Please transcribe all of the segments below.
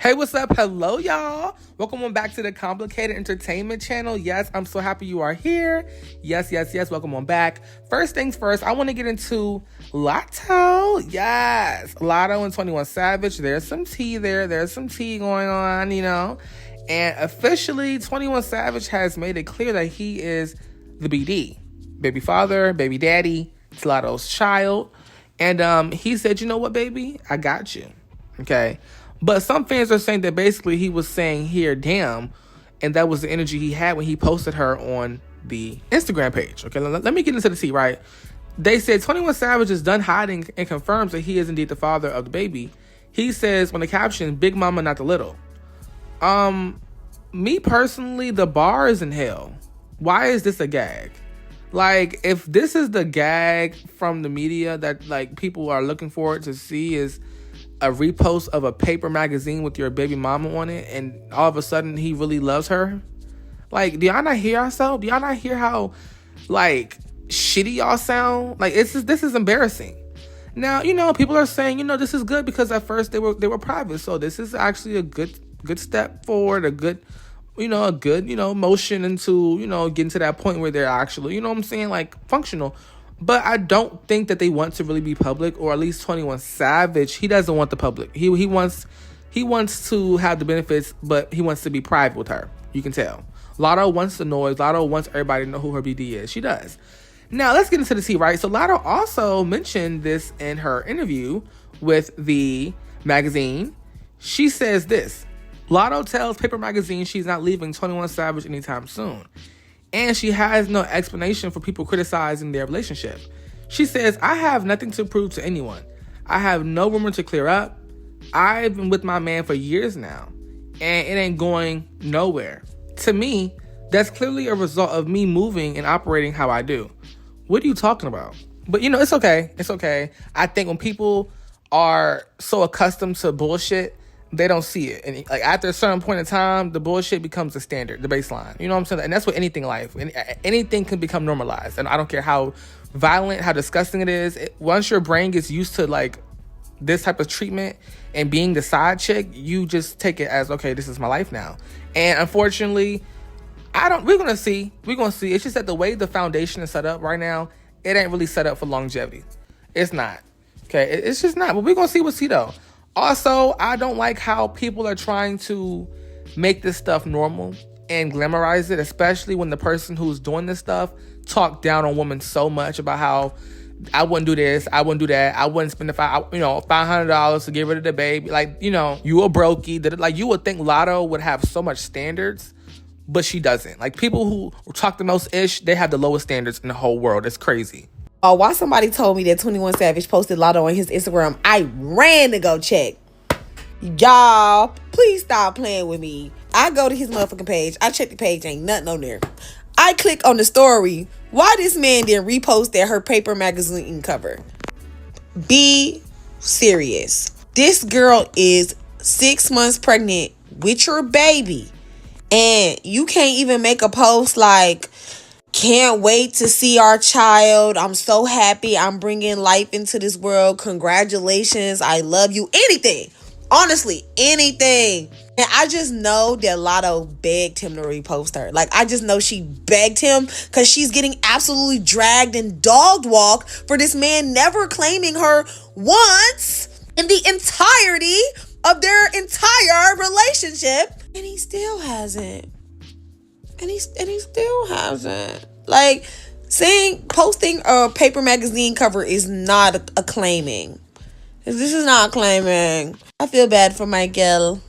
Hey, what's up? Hello, y'all. Welcome on back to the Complicated Entertainment channel. Yes, I'm so happy you are here. Yes. Welcome on back. First things first, I want to get into Lotto. Yes, Lotto and 21 Savage. There's some tea there. There's some tea going on, And officially, 21 Savage has made it clear that he is the BD. Baby father, baby daddy. It's Lotto's child. And he said, you know what, baby? I got you. Okay. But some fans are saying that basically he was saying here, damn, and that was the energy he had when he posted her on the Instagram page. Okay, let me get into the tea, right? They said 21 Savage is done hiding and confirms that he is indeed the father of the baby. He says on the caption, "Big Mama, not the little." Me personally, the bar is in hell. Why is this a gag? Like, if this is the gag from the media that like people are looking forward to see is a repost of a paper magazine with your baby mama on it, and all of a sudden he really loves her. Like, do y'all not hear yourself? Do y'all not hear how like shitty y'all sound? Like, this is embarrassing. Now, people are saying, this is good because at first they were private. So this is actually a good step forward, a good motion into, getting to that point where they're actually, like functional. But I don't think that they want to really be public, or at least 21 Savage. He doesn't want the public. He wants to have the benefits, but he wants to be private with her. You can tell. Lotto wants the noise. Lotto wants everybody to know who her BD is. She does. Now let's get into the tea, right? So Lotto also mentioned this in her interview with the magazine. She says this: Lotto tells Paper Magazine she's not leaving 21 Savage anytime soon. And she has no explanation for people criticizing their relationship. She says, "I have nothing to prove to anyone. I have no rumor to clear up. I've been with my man for years now, and it ain't going nowhere. To me, that's clearly a result of me moving and operating how I do." What are you talking about? But it's okay. It's okay. I think when people are so accustomed to bullshit, they don't see it. And like after a certain point in time, the bullshit becomes the standard, the baseline. You know what I'm saying? And that's what anything in life. Anything can become normalized. And I don't care how violent, how disgusting it is. Once your brain gets used to like this type of treatment and being the side chick, you just take it as, okay, this is my life now. And unfortunately, we're going to see. It's just that the way the foundation is set up right now, it ain't really set up for longevity. It's not. Okay. It's just not. But we're going to see what's though. Also, I don't like how people are trying to make this stuff normal and glamorize it, especially when the person who's doing this stuff talk down on women so much about how I wouldn't do this, I wouldn't do that, I wouldn't spend $500 to get rid of the baby. Like, you a brokey. Like, you would think Lotto would have so much standards, but she doesn't. Like, people who talk the most ish, they have the lowest standards in the whole world. It's crazy. While somebody told me that 21 Savage posted Lotto on his Instagram, I ran to go check. Y'all, please stop playing with me. I go to his motherfucking page. I check the page. Ain't nothing on there. I click on the story. Why this man didn't repost that her paper magazine cover? Be serious. This girl is 6 months pregnant with your baby. And you can't even make a post like, "Can't wait to see our child. I'm so happy. I'm bringing life into this world. Congratulations. I love you." Anything. Honestly, anything. And I just know that Lotto begged him to repost her. Like, I just know she begged him because she's getting absolutely dragged and dog walked for this man never claiming her once in the entirety of their entire relationship. And he still hasn't. And he still hasn't. Like, posting a paper magazine cover is not a claiming. This is not claiming. I feel bad for my girl.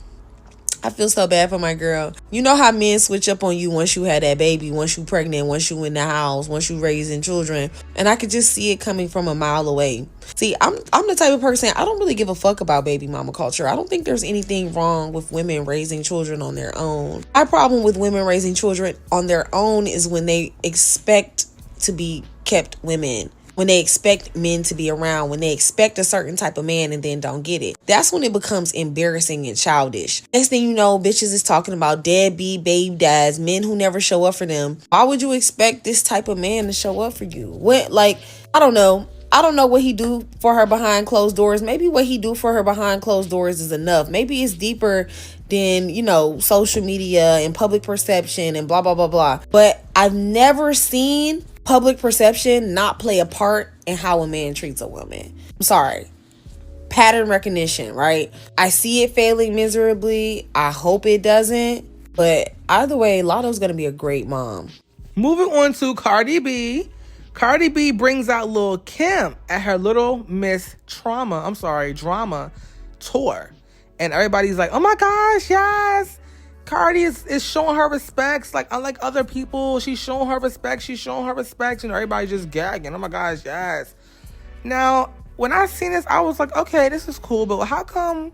I feel so bad for my girl. You know how men switch up on you once you had that baby, once you pregnant, once you in the house, once you raising children. And I could just see it coming from a mile away. See, I'm the type of person, I don't really give a fuck about baby mama culture. I don't think there's anything wrong with women raising children on their own. My problem with women raising children on their own is when they expect to be kept women. When they expect men to be around, when they expect a certain type of man and then don't get it. That's when it becomes embarrassing and childish. Next thing you know, bitches is talking about deadbeat babe dads, men who never show up for them. Why would you expect this type of man to show up for you? What, like, I don't know. I don't know what he do for her behind closed doors. Maybe what he do for her behind closed doors is enough. Maybe it's deeper than, you know, social media and public perception and blah, blah, blah, blah. But I've never seen public perception not play a part in how a man treats a woman. I'm sorry. Pattern recognition, right? I see it failing miserably. I hope it doesn't. But either way, Lotto's going to be a great mom. Moving on to Cardi B. Cardi B brings out Lil' Kim at her Little Miss Drama tour. And everybody's like, oh my gosh, yes. Cardi is showing her respects. Like, unlike other people, she's showing her respect. You know, everybody's just gagging. Oh my gosh, yes. Now, when I seen this, I was like, okay, this is cool. But how come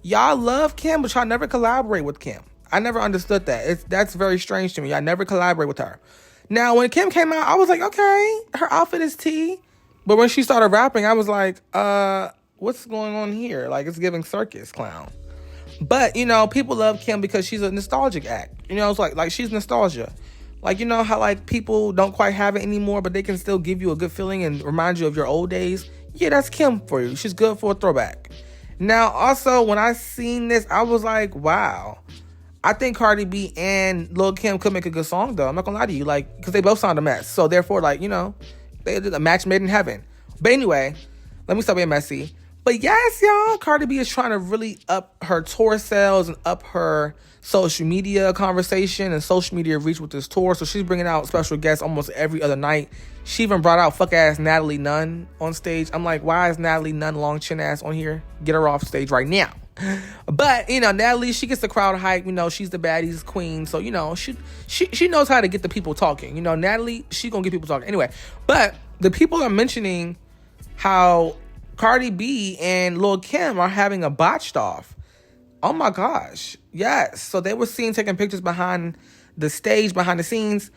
y'all love Kim, but y'all never collaborate with Kim? I never understood that. That's very strange to me. I never collaborate with her. Now, when Kim came out, I was like, okay, her outfit is tea. But when she started rapping, I was like, what's going on here? Like, it's giving circus clown. But, you know, people love Kim because she's a nostalgic act. You know, it's like she's nostalgia. Like, you know how, like, people don't quite have it anymore, but they can still give you a good feeling and remind you of your old days? Yeah, that's Kim for you. She's good for a throwback. Now, also, when I seen this, I was like, wow. I think Cardi B and Lil' Kim could make a good song, though. I'm not gonna lie to you, like, because they both sound a mess. So, therefore, like, you know, they did a match made in heaven. But anyway, let me stop being messy. But yes, y'all, Cardi B is trying to really up her tour sales and up her social media conversation and social media reach with this tour. So she's bringing out special guests almost every other night. She even brought out fuck-ass Natalie Nunn on stage. I'm like, why is Natalie Nunn long chin ass on here? Get her off stage right now. But, you know, Natalie, she gets the crowd hype. You know, she's the baddies queen. So, you know, she knows how to get the people talking. You know, Natalie, she gonna get people talking. Anyway, but the people are mentioning how Cardi B and Lil' Kim are having a botched off. Oh my gosh. Yes. So they were seen taking pictures behind the stage, behind the scenes.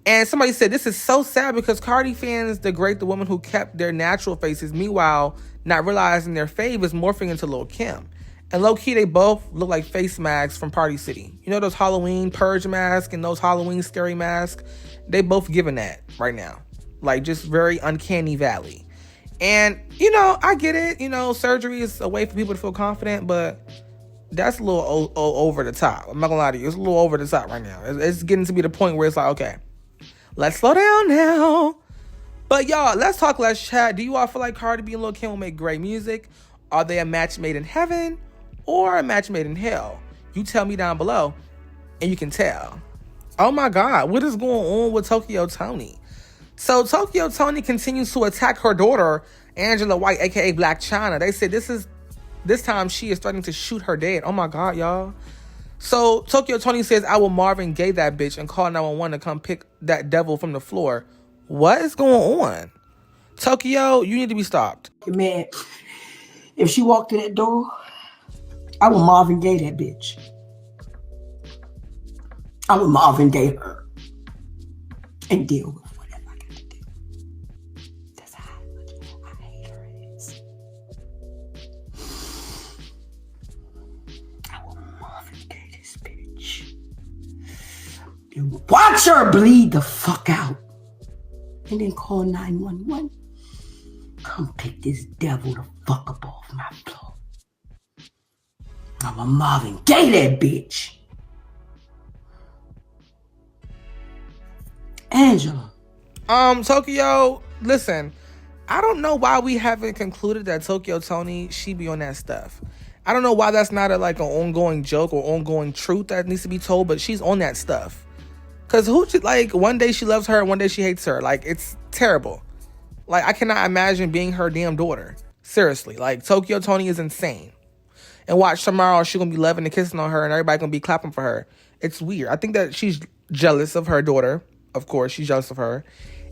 And somebody said, this is so sad because Cardi fans degrade the women who kept their natural faces. Meanwhile, not realizing their fave is morphing into Lil' Kim. And low-key, they both look like face masks from Party City. You know those Halloween purge masks and those Halloween scary masks? They both giving that right now. Like, just very uncanny valley. And, you know, I get it. You know, surgery is a way for people to feel confident, but that's a little over the top. I'm not gonna lie to you. It's a little over the top right now. It's getting to be the point where it's like, okay, let's slow down now. But, y'all, let's talk, let's chat. Do you all feel like Cardi B and Lil' Kim will make great music? Are they a match made in heaven or a match made in hell? You tell me down below, and you can tell. Oh, my God. What is going on with Tokyo Toni? So Tokyo Toni continues to attack her daughter, Angela White, a.k.a. Black Chyna. They said this time she is threatening to shoot her dead. Oh, my God, y'all. So Tokyo Toni says, I will Marvin Gaye that bitch and call 911 to come pick that devil from the floor. What is going on? Tokyo, you need to be stopped. Man, if she walked through that door, I would Marvin Gaye that bitch. I would Marvin Gaye her and deal with whatever I got to do. That's how much I hate her ass. I would Marvin Gaye this bitch. And watch her bleed the fuck out. And then call 911. Come pick this devil the fuck up off my floor. I'm a Marvin Gaye that bitch. Angela. Tokyo, listen, I don't know why we haven't concluded that Tokyo Toni, she be on that stuff. I don't know why that's not an ongoing joke or ongoing truth that needs to be told, but she's on that stuff. Because one day she loves her, one day she hates her. Like, it's terrible. Like, I cannot imagine being her damn daughter. Seriously. Like, Tokyo Toni is insane. And watch, tomorrow she's going to be loving and kissing on her and everybody going to be clapping for her. It's weird. I think that she's jealous of her daughter. Of course, she's jealous of her.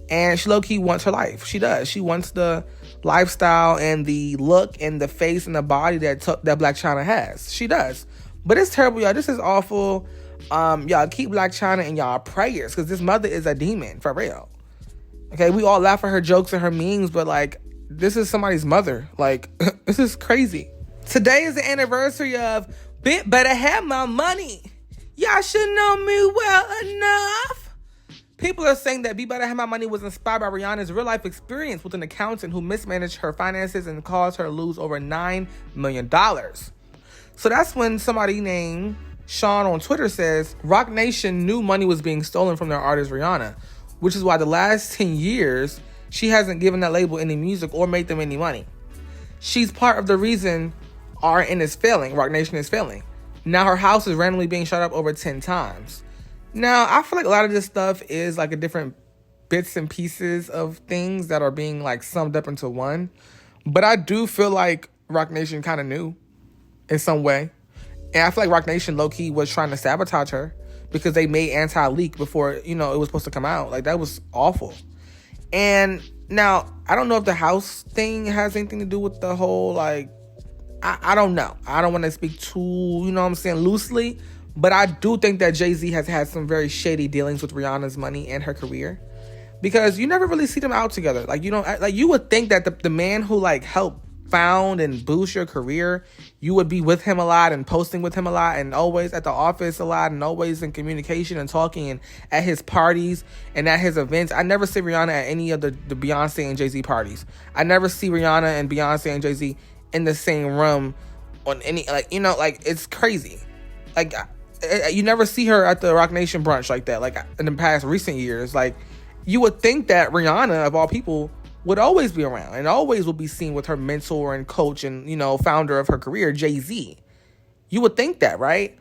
And she low-key wants her life. She does. She wants the lifestyle and the look and the face and the body that Black Chyna has. She does. But it's terrible, y'all. This is awful. Y'all keep Black Chyna in y'all prayers because this mother is a demon, for real. Okay, we all laugh at her jokes and her memes, but, like, this is somebody's mother. Like, this is crazy. Today is the anniversary of Better Have My Money. Y'all should know me well enough People are saying that Be Better Have My Money was inspired by Rihanna's real-life experience with an accountant who mismanaged her finances and caused her to lose over $9 million. So that's when somebody named Sean on Twitter says, Roc Nation knew money was being stolen from their artist Rihanna, which is why the last 10 years, she hasn't given that label any music or made them any money. She's part of the reason RN is failing, Roc Nation is failing. Now her house is randomly being shot up over 10 times. Now, I feel like a lot of this stuff is like a different bits and pieces of things that are being like summed up into one. But I do feel like Roc Nation kind of knew in some way. And I feel like Roc Nation low-key was trying to sabotage her because they made anti-leak before, it was supposed to come out. Like, that was awful. And now, I don't know if the house thing has anything to do with the whole, like, I don't know. I don't want to speak too, loosely. But I do think that Jay-Z has had some very shady dealings with Rihanna's money and her career. Because you never really see them out together. Like, you would think that the man who, like, helped found and boost your career, you would be with him a lot and posting with him a lot and always at the office a lot and always in communication and talking and at his parties and at his events. I never see Rihanna at any of the Beyonce and Jay-Z parties. I never see Rihanna and Beyonce and Jay-Z in the same room on any, it's crazy. Like, you never see her at the Roc Nation brunch like that, like in the past recent years. Like, you would think that Rihanna, of all people, would always be around and always will be seen with her mentor and coach and, founder of her career, Jay-Z. You would think that, right?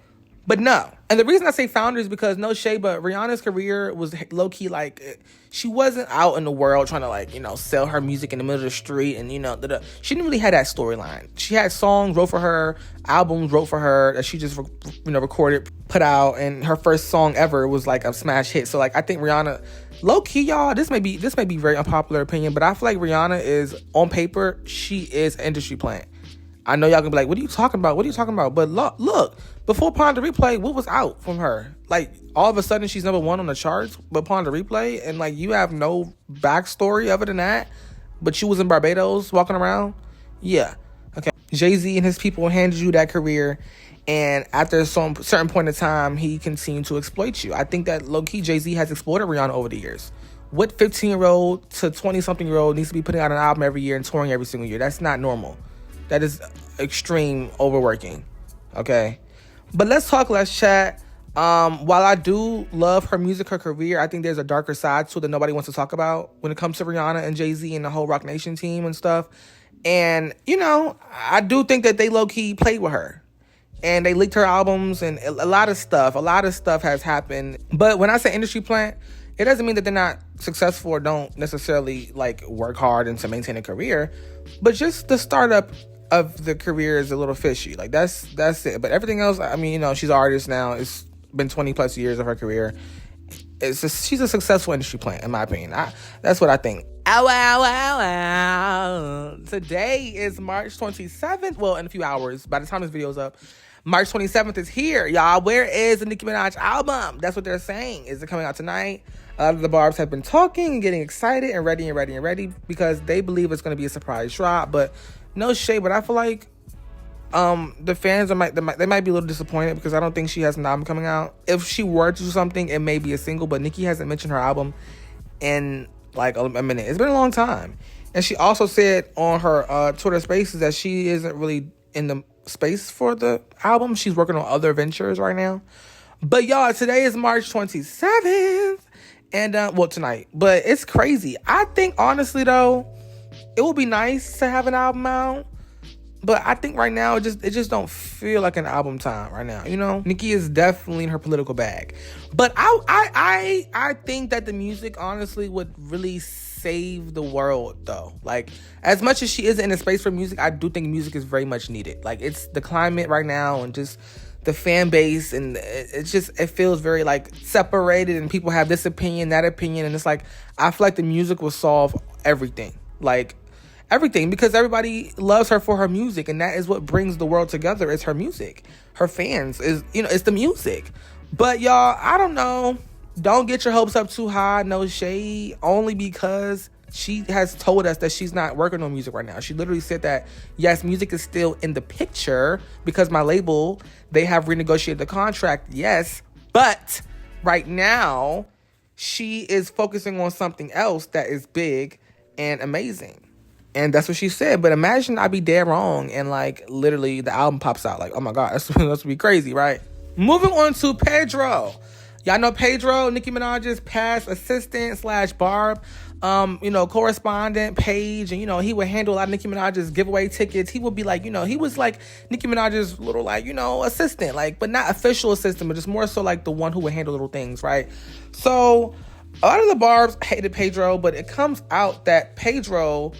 But no. And the reason I say founder is because, no shade, but Rihanna's career was low-key, like, she wasn't out in the world trying to, sell her music in the middle of the street and, she didn't really have that storyline. She had songs wrote for her, albums wrote for her that she just, recorded, put out, and her first song ever was, like, a smash hit. So, like, I think Rihanna, low-key, y'all, this may be very unpopular opinion, but I feel like Rihanna is, on paper, she is an industry plant. I know y'all gonna be like, what are you talking about? What are you talking about? But look, before Pon de Replay, what was out from her? Like, all of a sudden, she's number one on the charts, but Pon de Replay, and, like, you have no backstory other than that, but you was in Barbados walking around? Yeah. Okay. Jay-Z and his people handed you that career, and after some certain point in time, he continued to exploit you. I think that, low-key, Jay-Z has exploited Rihanna over the years. What 15-year-old to 20-something-year-old needs to be putting out an album every year and touring every single year? That's not normal. That is extreme overworking, okay? But let's talk, let's chat. While I do love her music, her career, I think there's a darker side to it that nobody wants to talk about when it comes to Rihanna and Jay-Z and the whole Roc Nation team and stuff. And, I do think that they low-key played with her. And they leaked her albums and a lot of stuff has happened. But when I say industry plant, it doesn't mean that they're not successful or don't necessarily, like, work hard and to maintain a career. But just the startup of the career is a little fishy. Like, that's it. But everything else, I mean, she's an artist now. It's been 20 plus years of her career. She's a successful industry plant, in my opinion. That's what I think. Ow, ow, ow, ow. Today is March 27th. Well, in a few hours, by the time this video's up, March 27th is here, y'all. Where is the Nicki Minaj album? That's what they're saying. Is it coming out tonight? A lot of the barbs have been talking and getting excited and ready because they believe it's going to be a surprise drop. But no shade, but I feel like the fans they might be a little disappointed because I don't think she has an album coming out. If she were to do something, it may be a single, but Nicki hasn't mentioned her album in like a minute. It's been a long time. And she also said on her Twitter Spaces that she isn't really in the space for the album. She's working on other ventures right now. But y'all, today is March 27th. And, tonight. But it's crazy. I think, honestly, though, it would be nice to have an album out. But I think right now, it just don't feel like an album time right now, Nicki is definitely in her political bag. But I think that the music, honestly, would really save the world, though. Like, as much as she isn't in a space for music, I do think music is very much needed. Like, it's the climate right now and just the fan base, and it feels very, like, separated, and people have this opinion, that opinion, and it's like, I feel like the music will solve everything. Like, everything, because everybody loves her for her music, and that is what brings the world together, is her music. Her fans, it's the music. But, y'all, I don't know. Don't get your hopes up too high, no shade, only because she has told us that she's not working on music right now. She literally said that, yes, music is still in the picture because my label, they have renegotiated the contract, yes, but right now, she is focusing on something else that is big and amazing. And that's what she said. But imagine I be dead wrong and like literally the album pops out. Like, oh my God, that's be crazy, right? Moving on to Pedro. Y'all know Pedro, Nicki Minaj's past assistant / Barb, correspondent page. And, he would handle a lot of Nicki Minaj's giveaway tickets. He would be like, he was like Nicki Minaj's little like, assistant, like, but not official assistant, but just more so like the one who would handle little things, right? So a lot of the Barbs hated Pedro, but it comes out that Pedro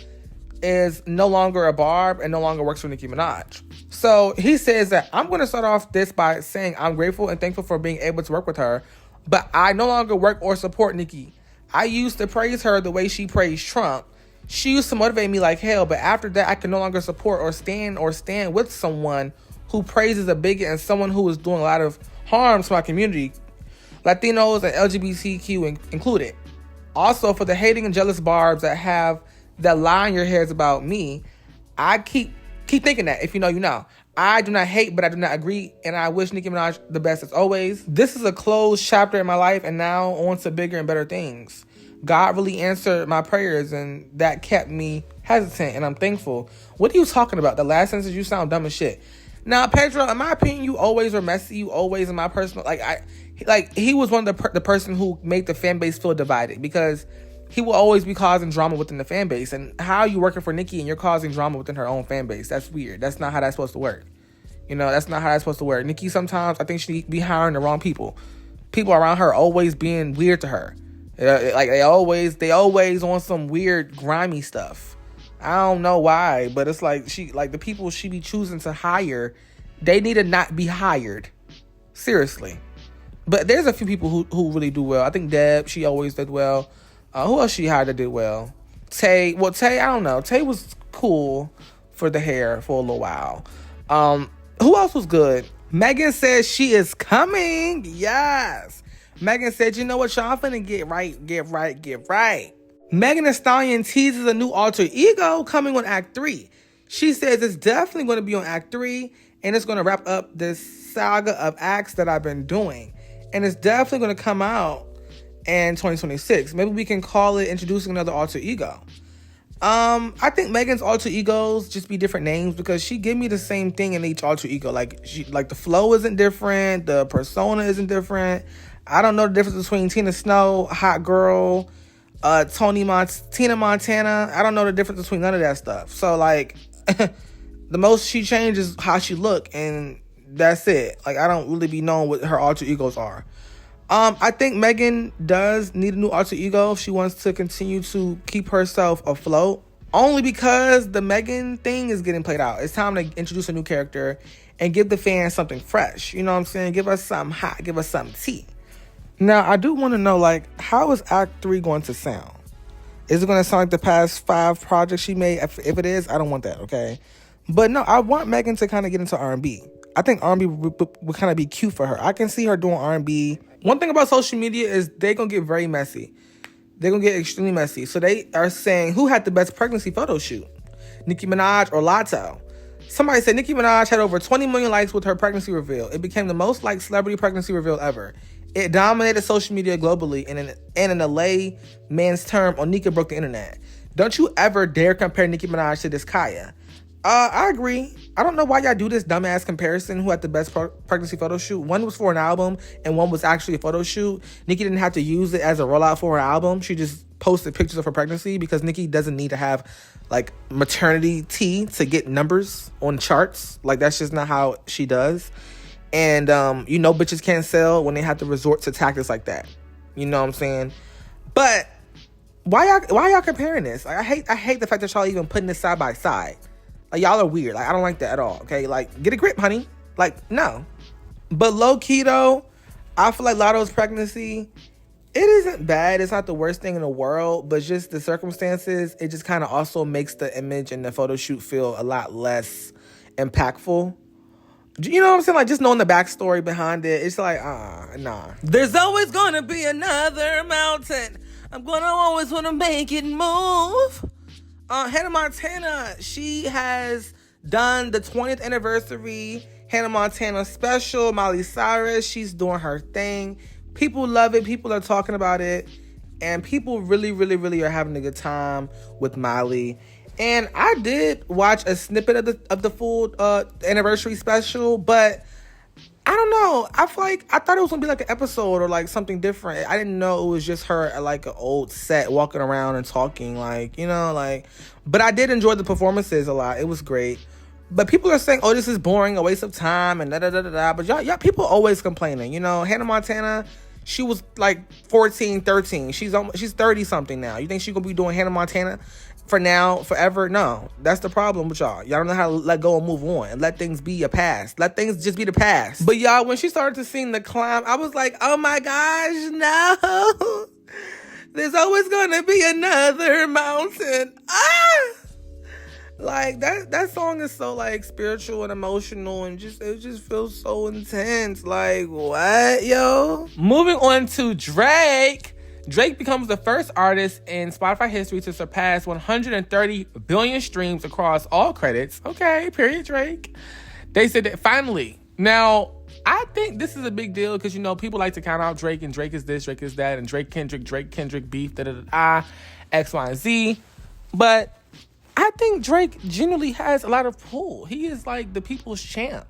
is no longer a Barb and no longer works for Nicki Minaj. So he says that I'm going to start off this by saying I'm grateful and thankful for being able to work with her, but I no longer work or support Nicki. I used to praise her the way she praised Trump. She used to motivate me like hell, but after that I can no longer support or stand with someone who praises a bigot and someone who is doing a lot of harm to my community, Latinos and LGBTQ included. Also, for the hating and jealous Barbs that lie in your heads about me, I keep thinking that. If you know, you know. I do not hate, but I do not agree, and I wish Nicki Minaj the best as always. This is a closed chapter in my life, and now on to bigger and better things. God really answered my prayers, and that kept me hesitant, and I'm thankful. What are you talking about? The last sentence, you sound dumb as shit. Now, Pedro, in my opinion, you always were messy. You always, in my personal, he was one of the person who made the fan base feel divided, because he will always be causing drama within the fan base. And how are you working for Nicki and you're causing drama within her own fan base? That's weird. That's not how that's supposed to work. That's not how that's supposed to work. Nicki, sometimes I think she be hiring the wrong people. People around her always being weird to her. Like they always on some weird grimy stuff. I don't know why, but it's like the people she be choosing to hire, they need to not be hired. Seriously. But there's a few people who really do well. I think Deb, she always did well. Who else she hired that did well? Tay, I don't know. Tay was cool for the hair for a little while. Who else was good? Megan says she is coming. Yes. Megan said, you know what, y'all finna get right. Megan Thee Stallion teases a new alter ego coming on Act 3. She says it's definitely going to be on Act 3, and it's going to wrap up this saga of acts that I've been doing. And it's definitely going to come out in 2026. Maybe we can call it introducing another alter ego. I think Megan's alter egos just be different names, because she give me the same thing in each alter ego. Like the flow isn't different, the persona isn't different. I don't know the difference between Tina Snow, Hot Girl, Tina Montana. I don't know the difference between none of that stuff. So like the most she changes is how she look, and that's it. Like I don't really be knowing what her alter egos are. I think Megan does need a new alter ego if she wants to continue to keep herself afloat. Only because the Megan thing is getting played out. It's time to introduce a new character and give the fans something fresh. You know what I'm saying? Give us something hot. Give us something tea. Now, I do want to know, how is Act 3 going to sound? Is it going to sound like the past 5 projects she made? If it is, I don't want that, okay? But no, I want Megan to kind of get into R&B. I think R&B would kind of be cute for her. I can see her doing R&B. One thing about social media is they're going to get very messy. They're going to get extremely messy. So they are saying, who had the best pregnancy photo shoot? Nicki Minaj or Latto? Somebody said Nicki Minaj had over 20 million likes with her pregnancy reveal. It became the most liked celebrity pregnancy reveal ever. It dominated social media globally, and in a layman's term, Onika broke the internet. Don't you ever dare compare Nicki Minaj to this Kaya. I agree. I don't know why y'all do this dumbass comparison. Who had the best pregnancy photo shoot? One was for an album, and one was actually a photo shoot. Nicki didn't have to use it as a rollout for her album. She just posted pictures of her pregnancy, because Nicki doesn't need to have maternity tea to get numbers on charts. That's just not how she does. And bitches can't sell when they have to resort to tactics like that. You know what I'm saying? But why y'all comparing this? I hate the fact that y'all even putting this side by side. Y'all are weird. I don't like that at all. Okay, get a grip, honey. No. But low key though, I feel like Lotto's pregnancy, it isn't bad. It's not the worst thing in the world, but just the circumstances, it just kind of also makes the image and the photo shoot feel a lot less impactful. You know what I'm saying? Just knowing the backstory behind it, it's nah. There's always gonna be another mountain. I'm gonna always wanna make it move. Hannah Montana, she has done the 20th anniversary Hannah Montana special. Miley Cyrus, she's doing her thing. People love it. People are talking about it. And people really, really, really are having a good time with Miley. And I did watch a snippet of the full anniversary special, but I don't know. I thought it was gonna be like an episode or like something different. I didn't know it was just her at like an old set walking around and talking, like, you know, like. But I did enjoy the performances a lot. It was great. But people are saying, "Oh, this is boring, a waste of time," and da da da da da. But y'all people always complaining. You know, Hannah Montana, she was like 14, 13. She's 30 something now. You think she's gonna be doing Hannah Montana for now, forever? No, that's the problem with y'all. Y'all don't know how to let go and move on and let things be a past. Let things just be the past. But y'all, when she started to sing The Climb, I was like, oh my gosh, no. There's always gonna be another mountain. Like that song is so like spiritual and emotional and it just feels so intense. Like, what, yo? Moving on to Drake. Drake becomes the first artist in Spotify history to surpass 130 billion streams across all credits. Okay, period, Drake. They said that finally. Now, I think this is a big deal because, you know, people like to count out Drake and Drake is this, Drake is that, and Drake Kendrick beef, X, Y, and Z. But I think Drake genuinely has a lot of pull. He is like the people's champ.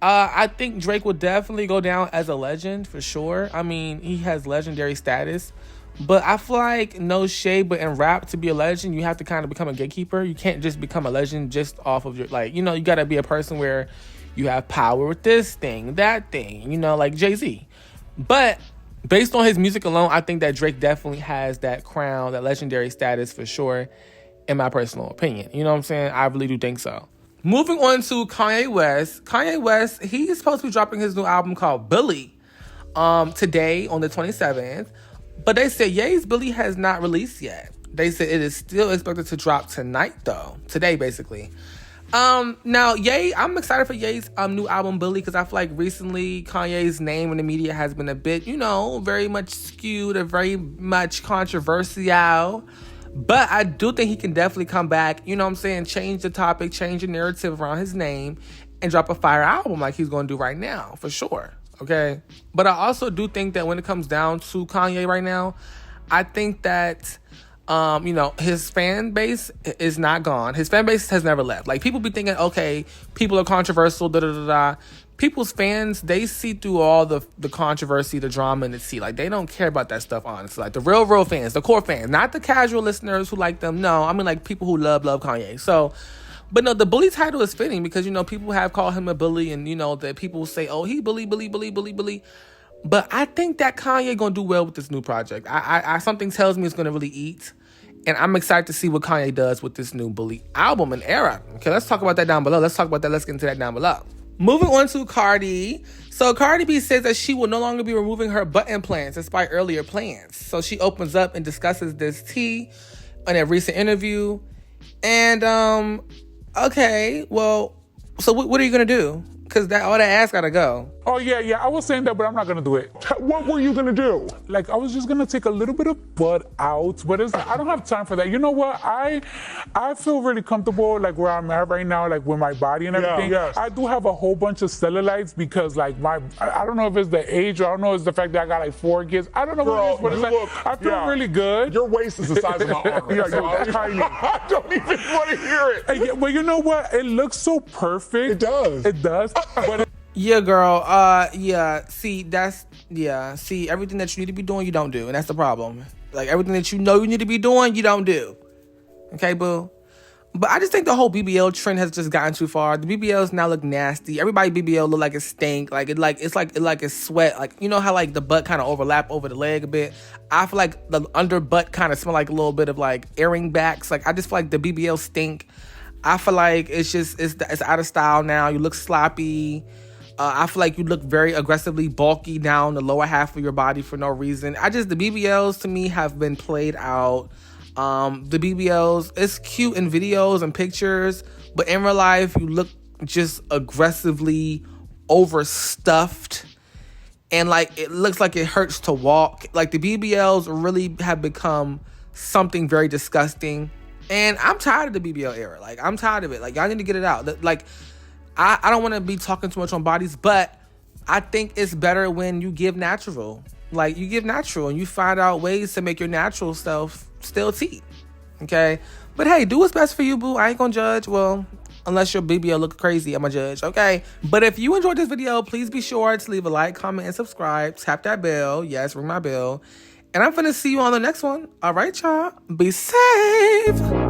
I think Drake will definitely go down as a legend for sure. I mean, he has legendary status. But I feel like, no shade, but in rap, to be a legend, you have to kind of become a gatekeeper. You can't just become a legend just off of your, like, you know, you got to be a person where you have power with this thing, that thing, you know, like Jay-Z. But based on his music alone, I think that Drake definitely has that crown, that legendary status for sure, in my personal opinion. You know what I'm saying? I really do think so. Moving on to Kanye West. Kanye West, he's supposed to be dropping his new album called Bully today on the 27th. But they said Ye's Bully has not released yet. They said it is still expected to drop tonight, though. Today, basically. Now, Ye, I'm excited for Ye's new album, Bully, because I feel like recently Kanye's name in the media has been a bit, you know, very much skewed and very much controversial. But I do think he can definitely come back, you know what I'm saying, change the topic, change the narrative around his name, and drop a fire album like he's going to do right now, for sure, okay? But I also do think that when it comes down to Kanye right now, I think that, you know, his fan base is not gone. His fan base has never left. Like, people be thinking, okay, people are controversial, da-da-da-da. People's fans, they see through all the controversy, the drama, and the tea. Like, they don't care about that stuff, honestly. Like, the real fans, the core fans, not the casual listeners who like them. No, I mean, like, people who love Kanye. So, but no, the bully title is fitting because, you know, people have called him a bully, and, you know, that people say, oh, he bully. But I think that Kanye gonna do well with this new project. I something tells me it's gonna really eat. And I'm excited to see what Kanye does with this new Bully album and era. Okay, let's talk about that down below. Let's get into that down below. Moving on to Cardi. So Cardi B says that she will no longer be removing her butt implants despite earlier plans. So she opens up and discusses this tea in a recent interview. And, okay, well, so what are you going to do? Because all that ass got to go. Oh, yeah, I was saying that, but I'm not gonna do it. What were you gonna do? Like, I was just gonna take a little bit of butt out, but I don't have time for that. You know what? I feel really comfortable, like, where I'm at right now, like, with my body and everything. Yeah, yes. I do have a whole bunch of cellulites because, like, I don't know if it's the age or I don't know if it's the fact that I got, like, 4 kids. I don't know what it is, but it's like, I feel really good. Your waist is the size of my arm. Yeah, you're tiny. I don't even want to hear it. Yeah, well, you know what? It looks so perfect. It does. It does, but Yeah, girl. See, everything that you need to be doing, you don't do. And that's the problem. Like, everything that you know you need to be doing, you don't do. Okay, boo? But I just think the whole BBL trend has just gotten too far. The BBLs now look nasty. Everybody BBL look like it stink. Like, it's sweat. Like, you know how, like, the butt kind of overlap over the leg a bit? I feel like the under butt kind of smell like a little bit of, like, earring backs. Like, I just feel like the BBL stink. I feel like it's out of style now. You look sloppy. I feel like you look very aggressively bulky down the lower half of your body for no reason. The BBLs to me have been played out. The BBLs, it's cute in videos and pictures, but in real life, you look just aggressively overstuffed. And like, it looks like it hurts to walk. Like, the BBLs really have become something very disgusting. And I'm tired of the BBL era. Like, I'm tired of it. Like, y'all need to get it out. Like, I don't want to be talking too much on bodies, but I think it's better when you give natural. Like, you give natural and you find out ways to make your natural self still tea. Okay? But hey, do what's best for you, boo. I ain't gonna judge. Well, unless your BBL look crazy, I'm a judge. Okay? But if you enjoyed this video, please be sure to leave a like, comment, and subscribe. Tap that bell. Yes, ring my bell. And I'm finna see you on the next one. All right, y'all. Be safe.